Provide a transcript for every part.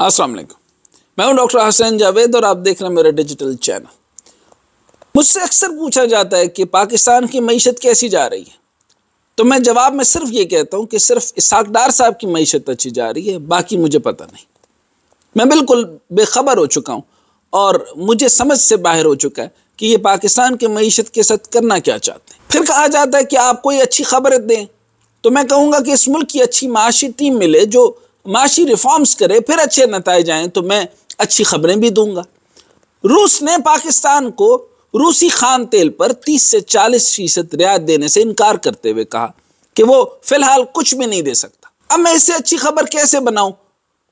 अस्सलाम वालेकुम, मैं हूं डॉक्टर हसन जावेद और आप देख रहे हैं मेरा डिजिटल चैनल। मुझसे अक्सर पूछा जाता है कि पाकिस्तान की मईशत कैसी जा रही है, तो मैं जवाब में सिर्फ ये कहता हूं कि सिर्फ इसहाक डार साहब की मईशत अच्छी जा रही है, बाकी मुझे पता नहीं। मैं बिल्कुल बेखबर हो चुका हूं और मुझे समझ से बाहर हो चुका है कि ये पाकिस्तान की मईशत के साथ करना क्या चाहते हैं। फिर कहा जाता है कि आप कोई अच्छी खबर दें, तो मैं कहूँगा कि इस मुल्क की अच्छी माशी टीम मिले जो माशी रिफॉर्म्स करे, फिर अच्छे नताइज आएँ तो मैं अच्छी खबरें भी दूंगा। रूस ने पाकिस्तान को रूसी खान तेल पर 30 से 40% रियायत देने से इनकार करते हुए कहा कि वो फिलहाल कुछ भी नहीं दे सकता। अब मैं इससे अच्छी खबर कैसे बनाऊं?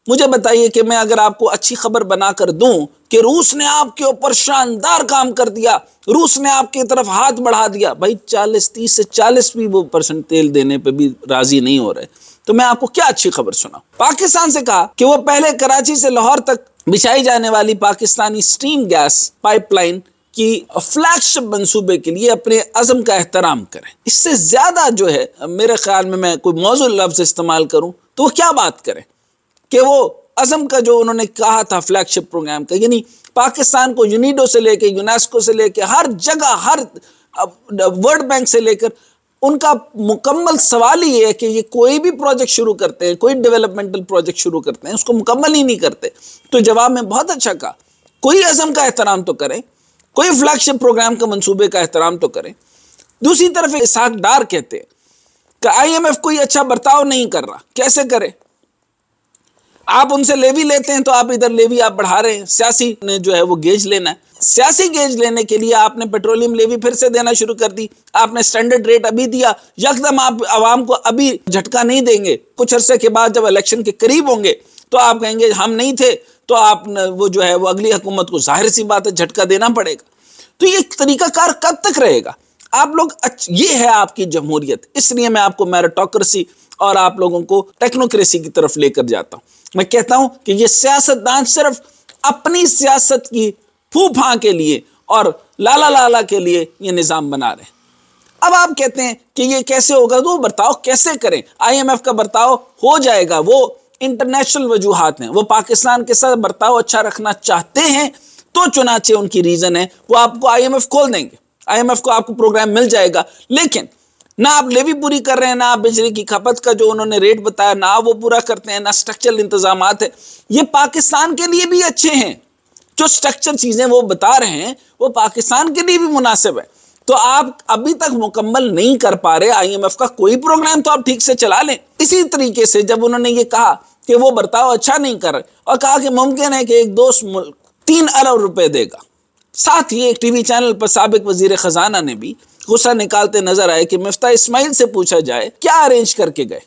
मुझे बताइए कि मैं अगर आपको अच्छी खबर बनाकर दूं कि रूस ने आपके ऊपर शानदार काम कर दिया, रूस ने आपकी तरफ हाथ बढ़ा दिया, भाई 30 से 40 भी वो % तेल देने पे भी राजी नहीं हो रहे, तो मैं आपको क्या अच्छी खबर सुनाऊं? पाकिस्तान से कहा कि वो पहले कराची से लाहौर तक बिछाई जाने वाली पाकिस्तानी स्टीम गैस पाइपलाइन की फ्लैगशिप मंसूबे के लिए अपने अज़म का एहतराम करें। इससे ज्यादा जो है मेरे ख्याल में मैं कोई मौजूद लफ्ज इस्तेमाल करूं तो वो क्या बात करें कि वो अज़म का जो उन्होंने कहा था फ्लैगशिप प्रोग्राम का, यानी पाकिस्तान को यूनिडो से लेके यूनेस्को से लेके हर जगह, हर वर्ल्ड बैंक से लेकर, उनका मुकम्मल सवाल ही है कि ये कोई भी प्रोजेक्ट शुरू करते हैं, कोई डेवलपमेंटल प्रोजेक्ट शुरू करते हैं, उसको मुकम्मल ही नहीं करते। तो जवाब में बहुत अच्छा कहा, कोई अज़म का एहतराम तो करें, कोई फ्लैगशिप प्रोग्राम का मंसूबे का एहतराम तो करें। दूसरी तरफ इसहाक डार कहते हैं कि IMF कोई अच्छा बर्ताव नहीं कर रहा, कैसे करे? आप उनसे लेवी लेते हैं तो आप इधर लेवी आप बढ़ा रहे हैं, सियासी ने जो है वो गेज लेना है। सियासी गेज लेने के लिए आपने पेट्रोलियम लेवी फिर से देना शुरू कर दी, आपने स्टैंडर्ड रेट अभी दिया, यकदम आप आवाम को अभी झटका नहीं देंगे। कुछ अरसे के बाद जब इलेक्शन के करीब होंगे तो आप कहेंगे हम नहीं थे, तो आप वो जो है वो अगली हुकूमत को जाहिर सी बात है झटका देना पड़ेगा। तो ये तरीकाकार कब तक रहेगा? आप लोग ये है आपकी जमहूरियत, इसलिए मैं आपको मेरिटोक्रेसी और आप लोगों को टेक्नोक्रेसी की तरफ लेकर जाता हूं। मैं कहता हूं कि ये सियासतदान सिर्फ अपनी सियासत की फूफा के लिए और लाला लाला के लिए ये निज़ाम बना रहे हैं। अब आप कहते हैं कि ये कैसे होगा, तो बर्ताव कैसे करें? IMF का बर्ताव हो जाएगा, वो इंटरनेशनल वजूहात हैं, वो पाकिस्तान के साथ बर्ताव अच्छा रखना चाहते हैं, तो चुनाचे उनकी रीजन है वो आपको IMF खोल देंगे, IMF को आपको प्रोग्राम मिल जाएगा। लेकिन ना आप लेवी पूरी कर रहे हैं, ना आप बिजली की खपत का जो उन्होंने रेट बताया ना वो पूरा करते हैं, ना स्ट्रक्चरल इंतजामात है। ये पाकिस्तान के लिए भी अच्छे हैं, जो स्ट्रक्चर चीजें वो बता रहे हैं वो पाकिस्तान के लिए भी मुनासिब है। तो आप अभी तक मुकम्मल नहीं कर पा रहे IMF का कोई प्रोग्राम, तो आप ठीक से चला लें। इसी तरीके से जब उन्होंने ये कहा कि वो बर्ताव अच्छा नहीं कर रहे और कहा कि मुमकिन है कि एक दोस्त मुल्क 3 अरब रुपए देगा, साथ ही एक TV चैनल पर साबिक वजीर खजाना ने भी गुस्सा निकालते नजर आए कि मिफ्ता इस्माइल से पूछा जाए क्या अरेंज करके गए।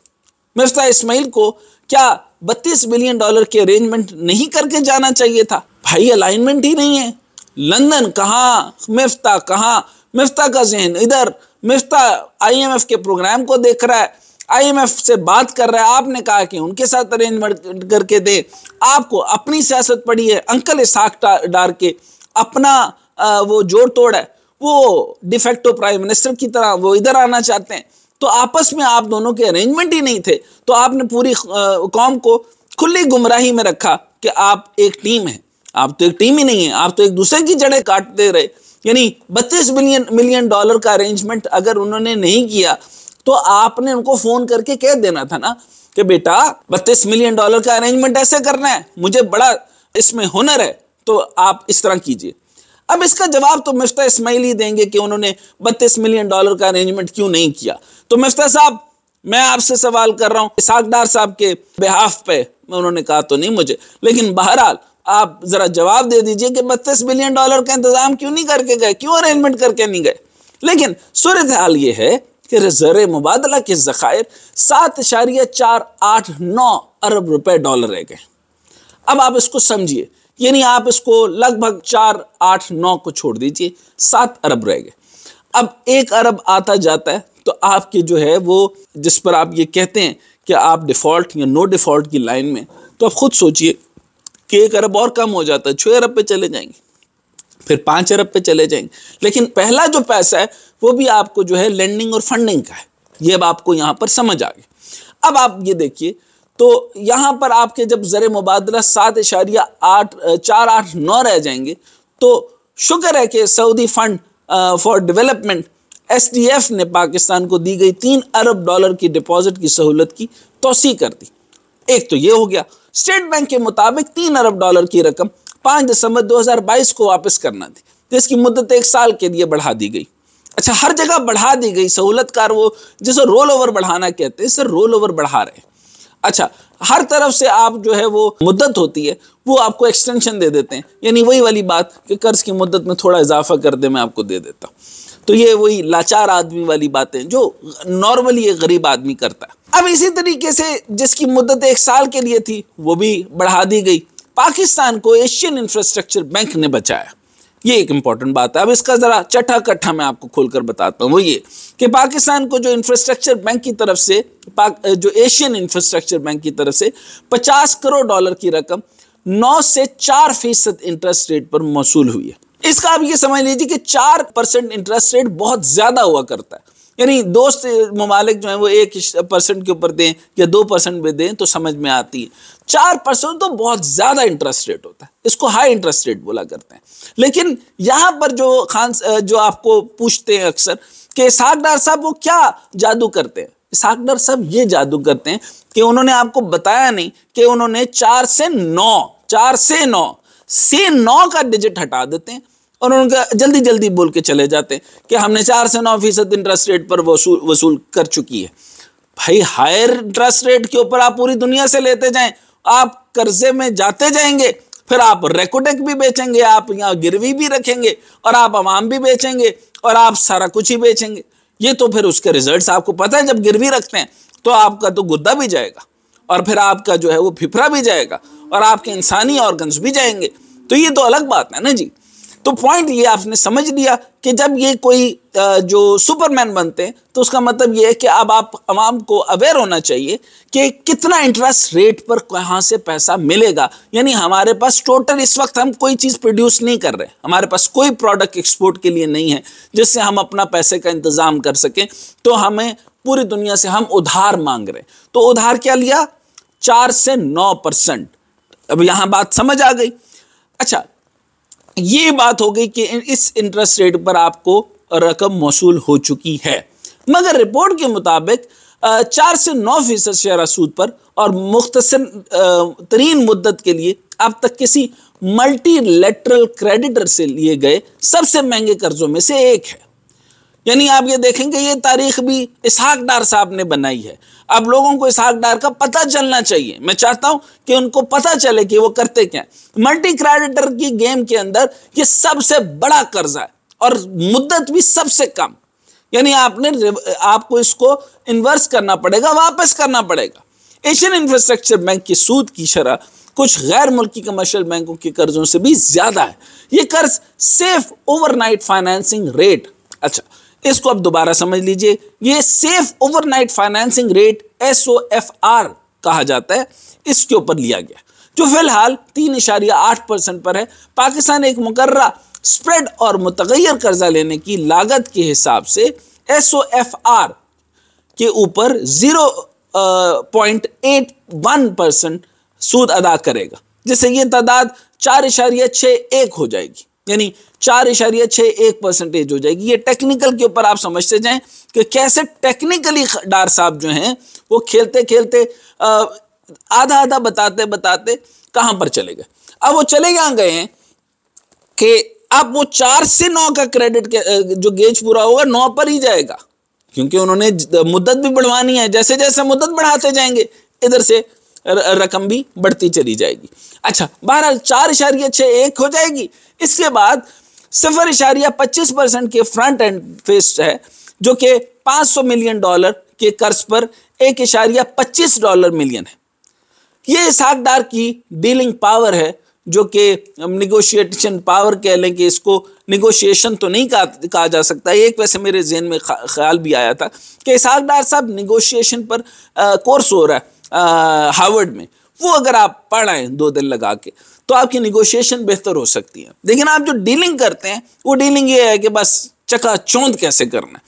मिफ्ता इस्माइल को क्या $32 बिलियन के अरेंजमेंट नहीं करके जाना चाहिए था? भाई अलाइनमेंट ही नहीं है। लंदन कहाँ, मिफ्ता कहाँ, मिफ्ता का जहन इधर, मिफ्ता IMF के प्रोग्राम को देख रहा है, IMF से बात कर रहा है। आपने कहा कि उनके साथ अरेंजमेंट करके दे, आपको अपनी सियासत पड़ी है। अंकल इसहाक डार के अपना वो जोड़ तोड़ है, वो डिफेक्टो प्राइम मिनिस्टर की तरह वो इधर आना चाहते हैं। तो आपस में आप दोनों के अरेंजमेंट ही नहीं थे, तो आपने पूरी कौम को खुली गुमराही में रखा कि आप एक टीम है। आप तो एक टीम ही नहीं है, आप तो एक दूसरे की जड़ें काटते रहे। यानी $32 मिलियन का अरेंजमेंट अगर उन्होंने नहीं किया तो आपने उनको फोन करके कह देना था ना कि बेटा $32 मिलियन का अरेंजमेंट ऐसे करना है, मुझे बड़ा इसमें हुनर है, तो आप इस तरह कीजिए। अब इसका जवाब तो मिफ्ता इस्माइल ही देंगे कि उन्होंने $32 मिलियन का अरेंजमेंट क्यों नहीं किया। तो मिफ्ता साहब, मैं आपसे सवाल कर रहा हूं इसहाक डार साहब के बिहाफ पे, उन्होंने कहा तो नहीं मुझे, लेकिन बहरहाल आप जरा जवाब दे दीजिए कि $32 मिलियन का इंतजाम क्यों नहीं करके गए, क्यों अरेंजमेंट करके नहीं गए। लेकिन सूरत हाल ये है कि रिजर्व मुबादला के ज़खायर 7.489 अरब रुपए डॉलर रह गए। अब आप इसको समझिए, यानी आप इसको लगभग 489 को छोड़ दीजिए, 7 अरब रह गए। अब 1 अरब आता जाता है तो आपके जो है वो, जिस पर आप ये कहते हैं कि आप डिफ़ॉल्ट या नो डिफ़ॉल्ट की लाइन में, तो आप खुद सोचिए कि 1 अरब और कम हो जाता है, 6 अरब पे चले जाएंगे, फिर 5 अरब पे चले जाएंगे। लेकिन पहला जो पैसा है वो भी आपको जो है लेंडिंग और फंडिंग का है। ये अब आपको यहाँ पर समझ आ गया। अब आप ये देखिए तो यहाँ पर आपके जब ज़र मुबादला 7.489 रह जाएंगे, तो शुक्र है कि Saudi fund for development SDF ने पाकिस्तान को दी गई 3 अरब डॉलर की डिपॉजिट की सहूलत की तौसी कर दी। एक तो ये हो गया। स्टेट बैंक के मुताबिक 3 अरब डॉलर की रकम 5 दिसंबर 2022 को वापस करना थी, जिसकी मुद्दत 1 साल के लिए बढ़ा दी गई। अच्छा, हर जगह बढ़ा दी गई। सहूलतकार वो जिसे रोल ओवर बढ़ाना कहते हैं, सर रोल ओवर बढ़ा रहे हैं। अच्छा, हर तरफ से आप जो है वो मुद्दत होती है वो आपको एक्सटेंशन दे देते हैं, यानी वही वाली बात कि कर्ज की मुद्दत में थोड़ा इजाफा कर दे, मैं आपको दे देता हूँ। तो ये वही लाचार आदमी वाली बातें जो नॉर्मली एक गरीब आदमी करता है। अब इसी तरीके से जिसकी मुद्दत 1 साल के लिए थी वो भी बढ़ा दी गई। पाकिस्तान को एशियन इंफ्रास्ट्रक्चर बैंक ने बचाया, ये एक इंपॉर्टेंट बात है। अब इसका जरा चट्टा कट्ठा मैं आपको खोलकर बताता हूँ। वो ये कि पाकिस्तान को जो इंफ्रास्ट्रक्चर बैंक की तरफ से जो एशियन इंफ्रास्ट्रक्चर बैंक की तरफ से 50 करोड़ डॉलर की रकम 9 से 4% इंटरेस्ट रेट पर मौसूल हुई है। इसका आप ये समझ लीजिए कि 4% इंटरेस्ट रेट बहुत ज्यादा हुआ करता है, यानी दोस्त ममालिक जो है वो 1% के ऊपर दें या 2% भी दें तो समझ में आती है। 4% तो बहुत ज्यादा इंटरेस्ट रेट होता है, इसको हाई इंटरेस्ट रेट बोला करते हैं। लेकिन यहां पर जो आपको पूछते हैं अक्सर कि इसहाक डार साहब वो क्या जादू करते हैं, इसहाक डार साहब ये जादू करते हैं कि उन्होंने आपको बताया नहीं कि उन्होंने 4 से 9 का डिजिट हटा देते हैं और उनका जल्दी जल्दी बोल के चले जाते हैं कि हमने 4 से 9% इंटरेस्ट रेट पर वसूल कर चुकी है। भाई, हायर इंटरेस्ट रेट के ऊपर आप पूरी दुनिया से लेते जाएं, आप कर्जे में जाते जाएंगे, फिर आप रेकोटेक भी बेचेंगे, आप यहाँ गिरवी भी रखेंगे और आप अवाम भी बेचेंगे और आप सारा कुछ ही बेचेंगे। ये तो फिर उसके रिजल्ट्स आपको पता है, जब गिरवी रखते हैं तो आपका तो गुद्दा भी जाएगा और फिर आपका जो है वो फिफरा भी जाएगा और आपके इंसानी ऑर्गन्स भी जाएंगे। तो ये तो अलग बात है ना जी। तो पॉइंट ये आपने समझ लिया कि जब ये कोई जो सुपरमैन बनते हैं तो उसका मतलब ये है कि अब आप अवाम को अवेयर होना चाहिए कि कितना इंटरेस्ट रेट पर कहाँ से पैसा मिलेगा। यानी हमारे पास टोटल इस वक्त हम कोई चीज़ प्रोड्यूस नहीं कर रहे, हमारे पास कोई प्रोडक्ट एक्सपोर्ट के लिए नहीं है जिससे हम अपना पैसे का इंतज़ाम कर सकें, तो हमें पूरी दुनिया से हम उधार मांग रहे हैं। तो उधार क्या लिया? 4 से 9%। अब यहाँ बात समझ आ गई। अच्छा, ये बात हो गई कि इस इंटरेस्ट रेट पर आपको रकम मौसूल हो चुकी है, मगर रिपोर्ट के मुताबिक 4 से 9% शेयर सूद पर और मुख्तसर तरीन मुद्दत के लिए अब तक किसी मल्टीलेटरल क्रेडिटर से लिए गए सबसे महंगे कर्जों में से एक है। यानी आप ये देखेंगे ये तारीख भी इसहाक डार साहब ने बनाई है। अब लोगों को इसहाक डार का पता चलना चाहिए, मैं चाहता हूं कि उनको पता चले कि वो करते क्या है। मल्टी क्रेडिटर की गेम के अंदर ये सबसे बड़ा कर्जा है और मुद्दत भी सबसे कम, यानी आपको इसको इन्वर्स करना पड़ेगा, वापस करना पड़ेगा। एशियन इंफ्रास्ट्रक्चर बैंक की सूद की शरह कुछ गैर मुल्की कमर्शियल बैंकों के कर्जों से भी ज्यादा है। ये कर्ज सेफ ओवरनाइट फाइनेंसिंग रेट, अच्छा इसको अब दोबारा समझ लीजिए, ये safe overnight financing rate SOFR कहा जाता है, इसके ऊपर लिया गया जो फिलहाल 3.8% पर है। पाकिस्तान एक मुकर्रा स्प्रेड और मुतगय्यर कर्जा लेने की लागत के हिसाब से SOFR के ऊपर 0.81% सूद अदा करेगा, जिससे ये तादाद 4.61 हो जाएगी, यानी 4.61% हो जाएगी। ये टेक्निकल के ऊपर आप समझते जाएं कि कैसे टेक्निकली डार साहब जो हैं वो खेलते खेलते आधा आधा बताते बताते कहां पर चले गए। अब वो चले यहाँ गए हैं कि अब वो 4 से 9 का क्रेडिट जो गेज पूरा होगा 9 पर ही जाएगा, क्योंकि उन्होंने मुद्दत भी बढ़वानी है। जैसे जैसे मुद्दत बढ़ाते जाएंगे इधर से रकम भी बढ़ती चली जाएगी। अच्छा, बहरहाल 4.61 हो जाएगी। इसके बाद 0.25% के फ्रंट एंड फेस है जो कि $500 मिलियन के कर्ज पर $1.25 मिलियन है। ये इसहाक डार की डीलिंग पावर है, जो कि निगोशिएशन पावर कह लें कि इसको निगोशिएशन तो नहीं कहा जा सकता। एक वैसे मेरे जहन में ख्याल भी आया था कि इसहाक डार साहब निगोशिएशन पर कोर्स हो रहा है हार्वर्ड में, वो अगर आप पढ़ें 2 दिन लगा के तो आपकी निगोशिएशन बेहतर हो सकती है। लेकिन आप जो डीलिंग करते हैं वो डीलिंग ये है कि बस चकाचौंध कैसे करना है।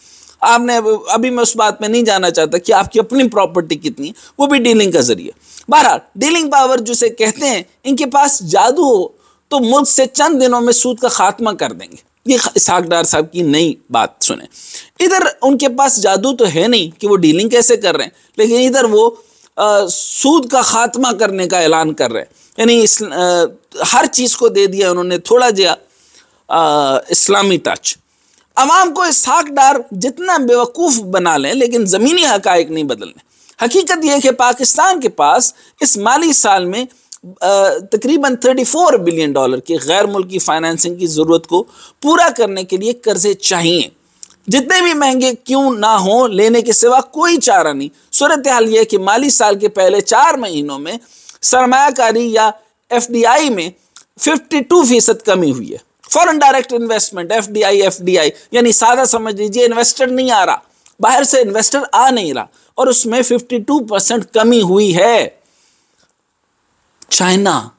आपने अभी मैं उस बात में नहीं जाना चाहता कि आपकी अपनी प्रॉपर्टी कितनी है, वो भी डीलिंग का जरिए। बहरहाल डीलिंग पावर जिसे कहते हैं, इनके पास जादू हो तो मुल्क से चंद दिनों में सूद का खात्मा कर देंगे। ये इसहाक डार साहब की नई बात सुने। इधर उनके पास जादू तो है नहीं कि वो डीलिंग कैसे कर रहे हैं, लेकिन इधर वो सूद का खात्मा करने का ऐलान कर रहे हैं। यानी हर चीज को दे दिया उन्होंने थोड़ा जिया इस्लामी टच। अवाम को इसहाक डार जितना बेवकूफ बना लें, लेकिन जमीनी हकायक नहीं बदलने। हकीकत यह है कि पाकिस्तान के पास इस माली साल में तकरीबन $34 बिलियन की गैर मुल्की फाइनेंसिंग की जरूरत को पूरा करने के लिए कर्जे चाहिए। जितने भी महंगे क्यों ना हो, लेने के सिवा कोई चारा नहीं। सूरत हाल यह है कि माली साल के पहले 4 महीनों में सरमायाकारी या FDI में 52% कमी हुई है। फॉरेन डायरेक्ट इन्वेस्टमेंट FDI यानी सादा समझ लीजिए इन्वेस्टर नहीं आ रहा, बाहर से इन्वेस्टर आ नहीं रहा, और उसमें 52% कमी हुई है। चाइना,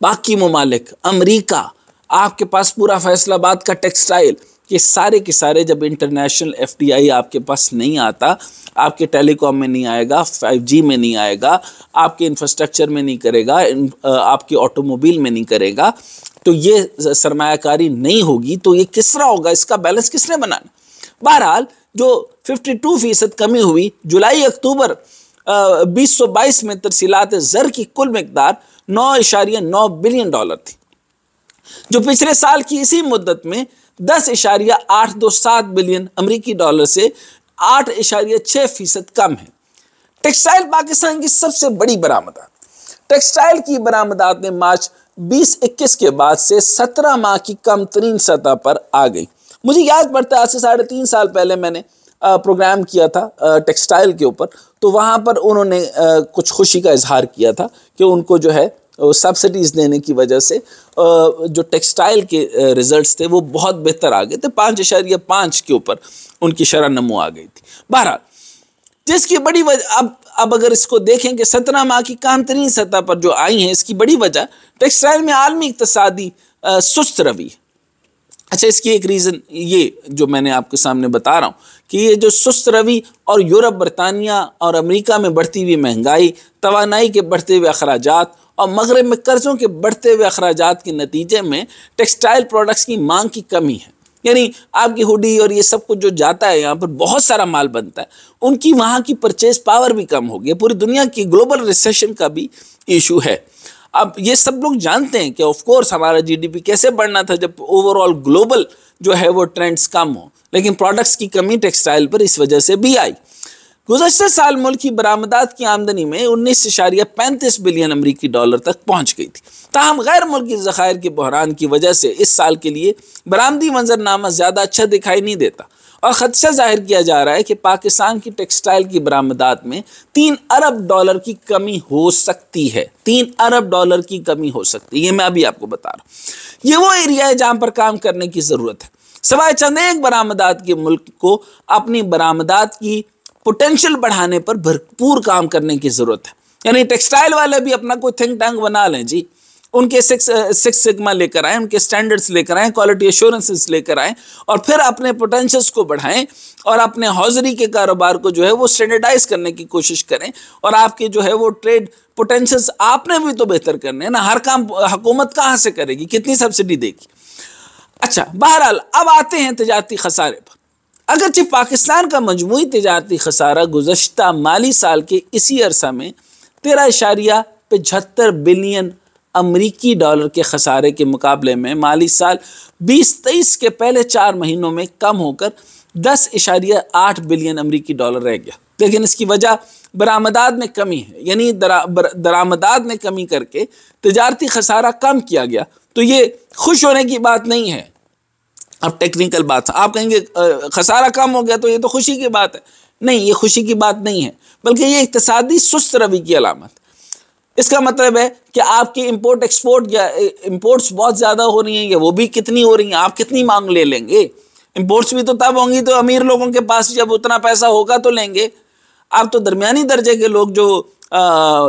बाकी ममालिक, अमेरिका, आपके पास पूरा फैसलाबाद का टेक्सटाइल, ये सारे के सारे जब इंटरनेशनल FDI आपके पास नहीं आता, आपके टेलीकॉम में नहीं आएगा, 5G में नहीं आएगा, आपके इंफ्रास्ट्रक्चर में नहीं करेगा, आपकी ऑटोमोबाइल में नहीं करेगा, तो ये सरमायाकारी नहीं होगी, तो ये किस तरह होगा, इसका बैलेंस किसने बनाना। बहरहाल जो 52% कमी हुई जुलाई अक्टूबर 2022 में तरसीलात ज़र की कुल मिकदार $9.9 बिलियन थी, जो पिछले साल की इसी मुद्दत में 10.827 बिलियन अमेरिकी डॉलर से 8.6% कम है। टेक्सटाइल पाकिस्तान की सबसे बड़ी बरामदात। टेक्सटाइल की बरामदात ने मार्च 2021 के बाद से 17 माह की कम तरीन सतह पर आ गई। मुझे याद पड़ता है आज से 3.5 साल पहले मैंने प्रोग्राम किया था टेक्सटाइल के ऊपर, तो वहाँ पर उन्होंने कुछ खुशी का इजहार किया था कि उनको जो है सब्सिडीज़ देने की वजह से जो टेक्सटाइल के रिजल्ट्स थे वो बहुत बेहतर आ गए थे। 5.5 के ऊपर उनकी शरह नमो आ गई थी। बहरहाल जिसकी बड़ी वजह अब अगर इसको देखें कि 17 माह की कम तरीन सतह पर जो आई हैं, इसकी बड़ी वजह टेक्सटाइल में आलमी इक्तसादी सुस्त रवि। अच्छा, इसकी एक रीज़न ये जो मैंने आपके सामने बता रहा हूँ कि ये जो सुस्त रवि और यूरोप, बरतानिया और अमेरिका में बढ़ती हुई महंगाई, तवानाई के बढ़ते हुए अखराजात और मगरब में कर्ज़ों के बढ़ते हुए अखराजात के नतीजे में टेक्सटाइल प्रोडक्ट्स की मांग की कमी है। यानी आपकी हुडी और ये सब कुछ जो जाता है, यहाँ पर बहुत सारा माल बनता है, उनकी वहाँ की परचेज पावर भी कम हो गई। पूरी दुनिया की ग्लोबल रिसेशन का भी इशू है। अब ये सब लोग जानते हैं कि ऑफ कोर्स हमारा GDP कैसे बढ़ना था जब ओवरऑल ग्लोबल जो है वो ट्रेंड्स कम हो, लेकिन प्रोडक्ट्स की कमी टेक्सटाइल पर इस वजह से भी आई। गुज़श्ते साल मुल्क की बरामदात की आमदनी में 19.35 बिलियन अमेरिकी डॉलर तक पहुंच गई थी। ताहम गैर मुल्की ज़खायर के बहरान की वजह से इस साल के लिए बरामदी मंजरनामा ज़्यादा अच्छा दिखाई नहीं देता और ख़दशा जाहिर किया जा रहा है कि पाकिस्तान की टेक्सटाइल की बरामदात में $3 अरब की कमी हो सकती है। $3 अरब की कमी हो सकती है, ये मैं अभी आपको बता रहा हूँ। ये वो एरिया है जहाँ पर काम करने की ज़रूरत है। सवाए चंद एक बरामदात के मुल्क को अपनी बरामदात की पोटेंशियल बढ़ाने पर भरपूर काम करने की ज़रूरत है। यानी टेक्सटाइल वाले भी अपना कोई थिंक टैंक बना लें जी, उनके सिक्स सिग्मा लेकर आएँ, उनके स्टैंडर्ड्स लेकर आएँ, क्वालिटी एश्योरेंसेस लेकर आएँ और फिर अपने पोटेंशियल्स को बढ़ाएं और अपने हौजरी के कारोबार को जो है वो स्टैंडर्डाइज करने की कोशिश करें। और आपके जो है वो ट्रेड पोटेंशियल्स आपने भी तो बेहतर करने हैं ना। हर काम हुकूमत कहाँ से करेगी, कितनी सब्सिडी देगी। अच्छा, बहरहाल अब आते हैं तजारती खसारे पर। अगरचे पाकिस्तान का मजमूई तजारती खसारा गुज़श्ता माली साल के इसी अरसा में 13.75 बिलियन अमेरिकी डॉलर के खसारे के मुकाबले में माली साल 2023 के पहले 4 महीनों में कम होकर 10.8 बिलियन अमेरिकी डॉलर रह गया। लेकिन इसकी वजह बरामदात में कमी है, यानी दरामदात में कमी करके तजारती खसारा कम किया गया। तो ये खुश होने की बात नहीं है। अब टेक्निकल बात, आप कहेंगे खसारा कम हो गया तो ये तो खुशी की बात है। नहीं, ये खुशी की बात नहीं है, बल्कि ये इक्तिसादी सुस्त रवि की अलामत। इसका मतलब है कि आपकी इंपोर्ट एक्सपोर्ट या इंपोर्ट्स बहुत ज़्यादा हो रही हैं, या वो भी कितनी हो रही हैं, आप कितनी मांग ले लेंगे। इंपोर्ट्स भी तो तब होंगी तो अमीर लोगों के पास जब उतना पैसा होगा तो लेंगे। आप तो दरमियानी दर्जे के लोग जो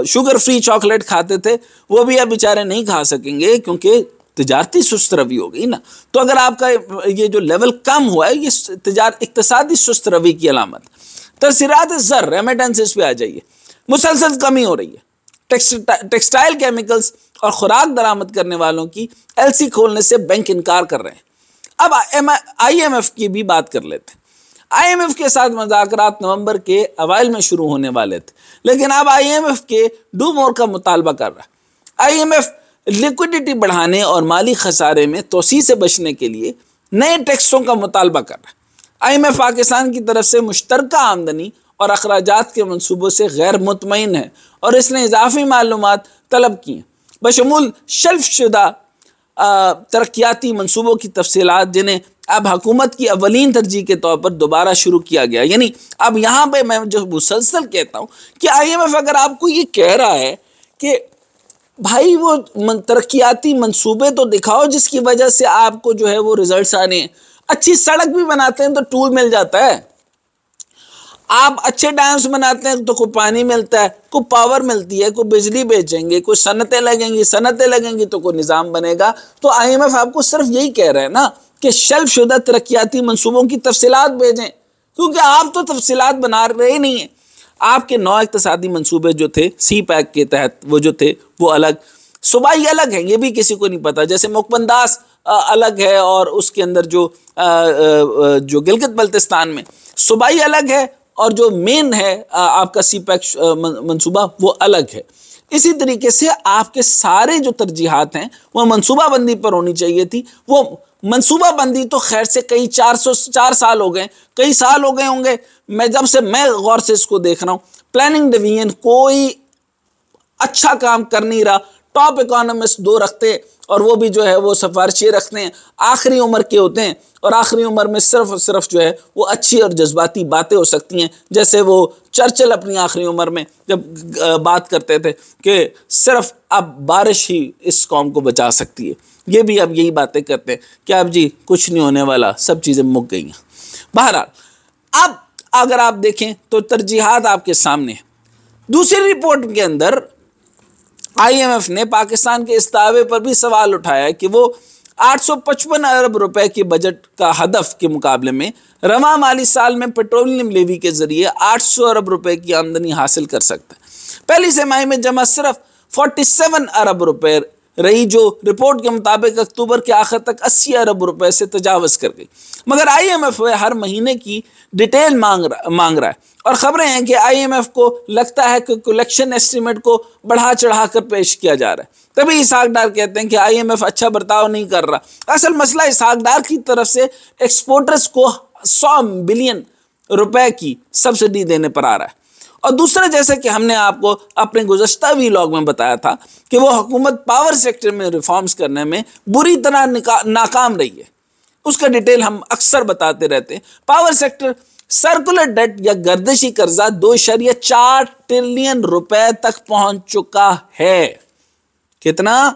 शुगर फ्री चॉकलेट खाते थे वो भी अब बेचारे नहीं खा सकेंगे, क्योंकि तिजारती सुस्त रवि हो गई ना। तो अगर आपका ये जो लेवल कम हुआ है, ये इक्तिसादी सुस्त रवि की अलामत। तरसीलात ज़र रेमिटेंसेस पे आ जाइए, मुसलसल कमी हो रही है। टेक्सटाइल केमिकल्स और खुराक दरामद करने वालों की एलसी खोलने से बैंक इनकार कर रहे हैं। अब IMF की भी बात कर लेते हैं। IMF के साथ मुज़ाकरात नवंबर के अवाइल में शुरू होने वाले थे, लेकिन अब IMF के डू मोर का मुतालबा कर रहा है। IMF लिक्विडिटी बढ़ाने और माली खसारे में तोसी से बचने के लिए नए टैक्सों का मुतालबा कर रहा है। IMF पाकिस्तान की तरफ से मुश्तरका आमदनी और अखराजात के मनसूबों से गैर मुतमईन है और इसने इजाफी मालूमात तलब की हैं, बशमूल शल्फशुदा तरक्याती मनसूबों की तफसीलात, जिन्हें अब हुकूमत की अवलीन तरजीह के तौर पर दोबारा शुरू किया गया। यानी अब यहाँ पे मैं जो मुसलसल कहता हूँ कि IMF अगर आपको ये कह रहा है कि भाई वो तरक्याती मंसूबे तो दिखाओ जिसकी वजह से आपको जो है वो रिजल्ट्स आने हैं। अच्छी सड़क भी बनाते हैं तो टूल मिल जाता है, आप अच्छे डैम्स बनाते हैं तो कोई पानी मिलता है, कोई पावर मिलती है, कोई बिजली बेचेंगे, कोई सनतें लगेंगी तो कोई निज़ाम बनेगा। तो IMF आपको सिर्फ यही कह रहे हैं ना कि शल्फशुदा तरक्याती मंसूबों की तफसीलात भेजें, क्योंकि आप तो तफसीलात बना रहे ही नहीं हैं। आपके 9 इक़्तिसादी मंसूबे जो थे CPEC के तहत वो जो थे वो अलग, सूबाई अलग हैं, ये भी किसी को नहीं पता। जैसे मुकबंदास अलग है और उसके अंदर जो गिलगित बल्तिस्तान में सूबाई अलग है और जो मेन है आपका CPEC मंसूबा वो अलग है। इसी तरीके से आपके सारे जो तरजीहात हैं वो मंसूबा बंदी पर होनी चाहिए थी। वो मंसूबा बंदी तो खैर से कई 4 साल हो गए, कई साल हो गए होंगे जब से मैं गौर से इसको देख रहा हूँ। प्लानिंग डिवीजन कोई अच्छा काम कर नहीं रहा। टॉप इकोनॉमिस्ट 2 रखते और वो भी जो है वो सिफारिशें रखते हैं, आखिरी उम्र के होते हैं और आखिरी उम्र में सिर्फ और सिर्फ जो है वो अच्छी और जज्बाती बातें हो सकती हैं। जैसे वो चर्चिल अपनी आखिरी उम्र में जब बात करते थे कि सिर्फ अब बारिश ही इस कौम को बचा सकती है, ये भी अब यही बातें करते हैं कि अब जी कुछ नहीं होने वाला, सब चीज़ें मुक गई हैं। बहरहाल अब अगर आप देखें तो तरजीहात आपके सामने है। दूसरी रिपोर्ट के अंदर IMF ने पाकिस्तान के इस दावे पर भी सवाल उठाया कि वो 855 अरब रुपए के बजट का हदफ के मुकाबले में रवा माली साल में पेट्रोलियम लेवी के जरिए 800 अरब रुपए की आमदनी हासिल कर सकता है। पहली तिमाही में जमा सिर्फ 47 अरब रुपए रही, जो रिपोर्ट के मुताबिक अक्टूबर के आखिर तक 80 अरब रुपए से तजावज़ कर गई। मगर IMF हर महीने की डिटेल मांग रहा है और ख़बरें हैं कि IMF को लगता है कि कलेक्शन एस्टीमेट को बढ़ा चढ़ा कर पेश किया जा रहा है। तभी इसहाक डार कहते हैं कि IMF अच्छा बर्ताव नहीं कर रहा। असल मसला इसहाक डार की तरफ से एक्सपोर्टर्स को 100 बिलियन रुपए की सब्सिडी देने पर आ रहा है और दूसरा, जैसे कि हमने आपको अपने गुज़श्ता व्लॉग में बताया था कि वो हुकूमत पावर सेक्टर में रिफॉर्म्स करने में बुरी तरह नाकाम रही है। उसका डिटेल हम अक्सर बताते रहते हैं। पावर सेक्टर सर्कुलर डेट या गर्दिशी कर्जा 2.4 ट्रिलियन रुपए तक पहुंच चुका है। कितना?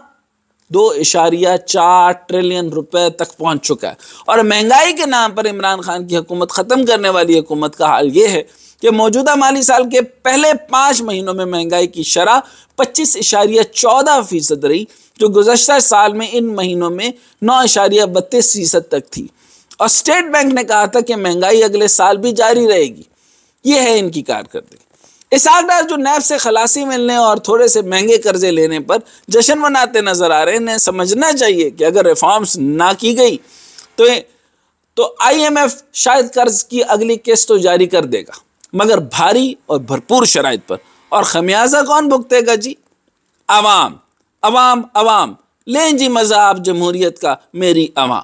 2.4 ट्रिलियन रुपए तक पहुंच चुका है। और महंगाई के नाम पर इमरान खान की हुकूमत ख़त्म करने वाली हुकूमत का हाल ये है कि मौजूदा माली साल के पहले 5 महीनों में महंगाई की शरह 25.14% रही, जो गुज़श्ता साल में इन महीनों में 9.32% तक थी। और स्टेट बैंक ने कहा था कि महंगाई अगले साल भी जारी रहेगी। ये है इनकी कारकर्दगी। इसहाक डार जो नैब से खलासी मिलने और थोड़े से महंगे कर्जे लेने पर जश्न मनाते नजर आ रहे हैं, इन्हें समझना चाहिए कि अगर रिफॉर्म्स ना की गई तो IMF शायद कर्ज की अगली किस्त तो जारी कर देगा, मगर भारी और भरपूर शराइत पर। और खमियाजा कौन भुगतेगा जी? अवाम। अवाम अवाम। लें जी मज़ा आप जमहूरियत का, मेरी अवाम।